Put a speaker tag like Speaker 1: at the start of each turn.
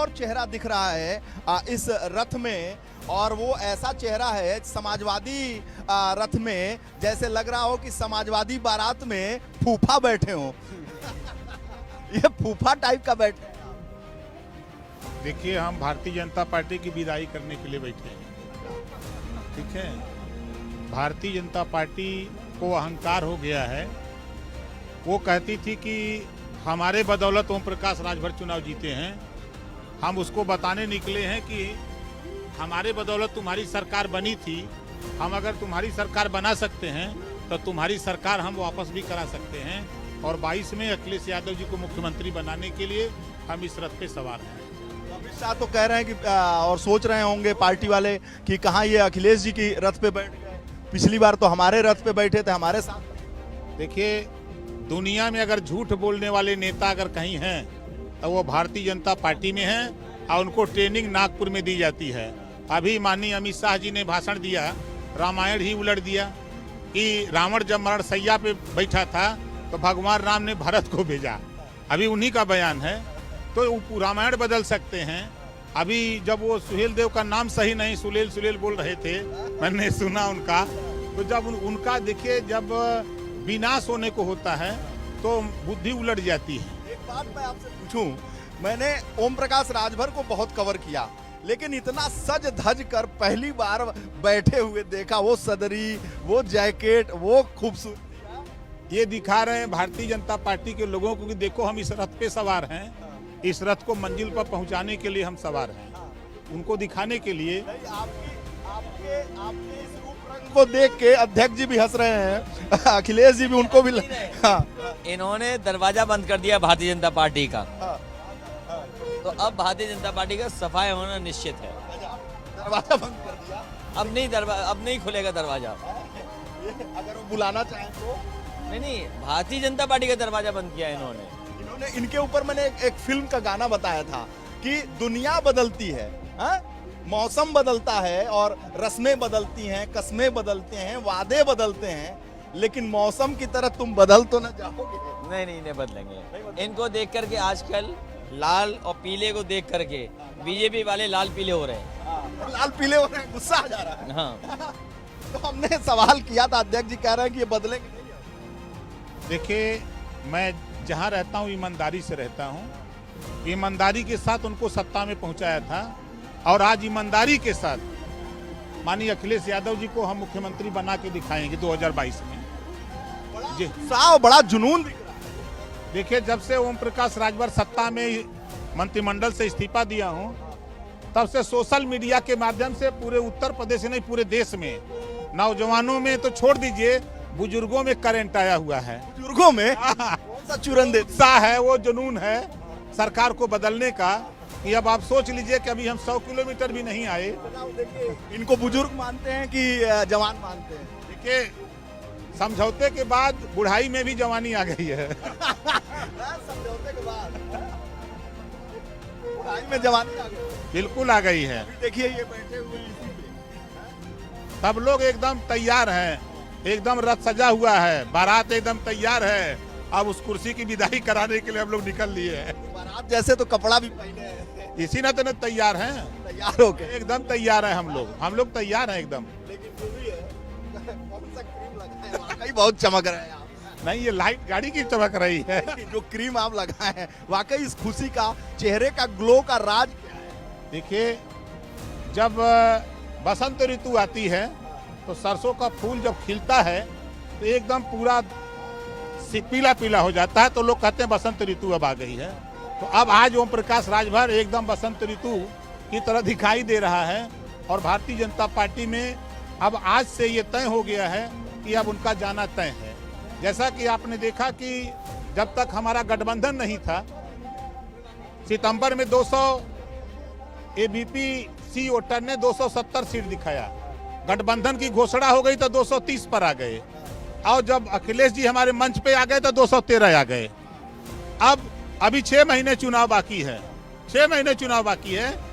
Speaker 1: और चेहरा दिख रहा है इस रथ में, और वो ऐसा चेहरा है समाजवादी रथ में, जैसे लग रहा हो कि समाजवादी बारात में फूफा बैठे हो। ये फूफा टाइप का बैठे।
Speaker 2: देखिए, हम भारतीय जनता पार्टी की विदाई करने के लिए बैठे हैं, ठीक है। भारतीय जनता पार्टी को अहंकार हो गया है। वो कहती थी कि हमारे बदौलत ओम प्रकाश राजभर चुनाव जीते हैं। हम उसको बताने निकले हैं कि हमारे बदौलत तुम्हारी सरकार बनी थी। हम अगर तुम्हारी सरकार बना सकते हैं तो तुम्हारी सरकार हम वापस भी करा सकते हैं। और 22 में अखिलेश यादव जी को मुख्यमंत्री बनाने के लिए हम इस रथ पे सवार हैं।
Speaker 1: अमित शाह तो कह रहे हैं कि और सोच रहे होंगे पार्टी वाले कि कहाँ ये अखिलेश जी की रथ पे बैठ गए, पिछली बार तो हमारे रथ पे बैठे थे, हमारे साथ।
Speaker 2: देखिए, दुनिया में अगर झूठ बोलने वाले नेता अगर कहीं हैं तो वो भारतीय जनता पार्टी में हैं, और उनको ट्रेनिंग नागपुर में दी जाती है। अभी माननीय अमित शाह जी ने भाषण दिया, रामायण ही उलट दिया कि रावण जब मरण सैया पे बैठा था तो भगवान राम ने भरत को भेजा। अभी उन्हीं का बयान है, तो रामायण बदल सकते हैं। अभी जब वो सुहेल देव का नाम सही नहीं सुलेल सुलेल बोल रहे थे, मैंने सुना उनका, तो जब उनका देखिए, जब विनाश होने को होता है तो बुद्धि उलट जाती है।
Speaker 1: एक बात मैं आपसे पूछूं, मैंने ओम प्रकाश राजभर को बहुत कवर किया, लेकिन इतना सज धज कर पहली बार बैठे हुए देखा। वो सदरी, वो जैकेट, वो खूबसूरती,
Speaker 2: ये दिखा रहे हैं भारतीय जनता पार्टी के लोगों को कि देखो, हम इस रथ पे सवार हैं। इस रथ को मंजिल पर पहुंचाने के लिए हम सवार हैं, उनको दिखाने के लिए।
Speaker 1: आपके इस रूप रंग को देख के अध्यक्ष जी भी हंस रहे हैं, अखिलेश जी भी, उनको भी
Speaker 3: इन्होंने दरवाजा बंद कर दिया भारतीय जनता पार्टी का।
Speaker 1: हाँ।
Speaker 3: तो अब भारतीय जनता पार्टी का सफाई होना निश्चित है।
Speaker 1: दरवाजा बंद कर दिया,
Speaker 3: अब नहीं खुलेगा दरवाजा।
Speaker 1: अगर वो बुलाना चाहें तो।
Speaker 3: नहीं, भारतीय जनता पार्टी का दरवाजा बंद किया इन्होंने।
Speaker 1: इनके ऊपर मैंने एक फिल्म का गाना बताया था कि दुनिया बदलती है, मौसम बदलता है और रस्में बदलती हैं, कस्में बदलते हैं, वादे बदलते हैं, लेकिन मौसम की तरह तुम बदल तो न जाओगे।
Speaker 3: नहीं बदलेंगे। इनको देख करके आजकल लाल और पीले को देख करके बीजेपी वाले लाल पीले हो रहे हैं।
Speaker 1: लाल पीले हो रहे हैं, गुस्सा आ जा रहा है।
Speaker 3: हाँ।
Speaker 1: तो हमने सवाल किया था, अध्यक्ष जी कह रहे हैं कि ये बदलेंगे नहीं।
Speaker 2: देखिए, मैं जहाँ रहता हूँ ईमानदारी से रहता हूँ। ईमानदारी के साथ उनको सत्ता में पहुँचाया था, और आज ईमानदारी के साथ माननीय अखिलेश यादव जी को हम मुख्यमंत्री बना के दिखाएंगे 2022 में। जी,
Speaker 1: बड़ा जुनून दिख रहा है।
Speaker 2: देखिए, जब से ओम प्रकाश राजभर सत्ता में मंत्रिमंडल से इस्तीफा दिया हूँ, तब से सोशल मीडिया के माध्यम से पूरे उत्तर प्रदेश से नहीं, पूरे देश में नौजवानों में तो छोड़ दीजिए, बुजुर्गों में करंट आया हुआ है।
Speaker 1: बुजुर्गों में कौन सा चुरन
Speaker 2: उत्साह है, वो जुनून है सरकार को बदलने का। कि अब आप सोच लीजिए कि अभी हम 100 किलोमीटर भी नहीं आए।
Speaker 1: इनको बुजुर्ग मानते हैं कि जवान मानते हैं?
Speaker 2: देखिए, समझौते के बाद बुढ़ाई में भी जवानी आ गई है।
Speaker 1: समझौते के बाद बुढ़ाई में जवानी आ गई,
Speaker 2: बिल्कुल आ गई है।
Speaker 1: देखिए ये बैठे हुए हैं इसी पे।
Speaker 2: सब लोग एकदम तैयार हैं, एकदम रथ सजा हुआ है, बारात एकदम तैयार है। अब उस कुर्सी की विदाई कराने के लिए हम लोग निकल लिए हैं।
Speaker 1: बारात जैसे तो कपड़ा भी पहने हैं,
Speaker 2: इसी ना तो तैयार हैं,
Speaker 1: तैयार हो गए,
Speaker 2: एकदम तैयार है। हम लोग तैयार हैं एकदम।
Speaker 1: लेकिन जो भी है, कौन सा क्रीम लगाए हैं? वाकई बहुत चमक रहे हैं आप।
Speaker 2: नहीं, ये लाइट गाड़ी की चमक रही है।
Speaker 1: जो क्रीम आप लगाए हैं, वाकई इस खुशी का, चेहरे का ग्लो का राज क्या है?
Speaker 2: देखिए, जब बसंत ऋतु आती है तो सरसों का फूल जब खिलता है तो एकदम पूरा पीला पीला हो जाता है, तो लोग कहते हैं बसंत ऋतु अब आ गई है। तो अब आज ओम प्रकाश राजभर एकदम बसंत ऋतु की तरह दिखाई दे रहा है। और भारतीय जनता पार्टी में अब आज से ये तय हो गया है कि अब उनका जाना तय है। जैसा कि आपने देखा कि जब तक हमारा गठबंधन नहीं था, सितंबर में 200 एबीपी सी वोटर ने 270 सीट दिखाया। गठबंधन की घोषणा हो गई तो 230 पर आ गए, और जब अखिलेश जी हमारे मंच पे आ गए तो 213 आ गए। अब अभी 6 महीने चुनाव बाकी है, 6 महीने चुनाव बाकी है।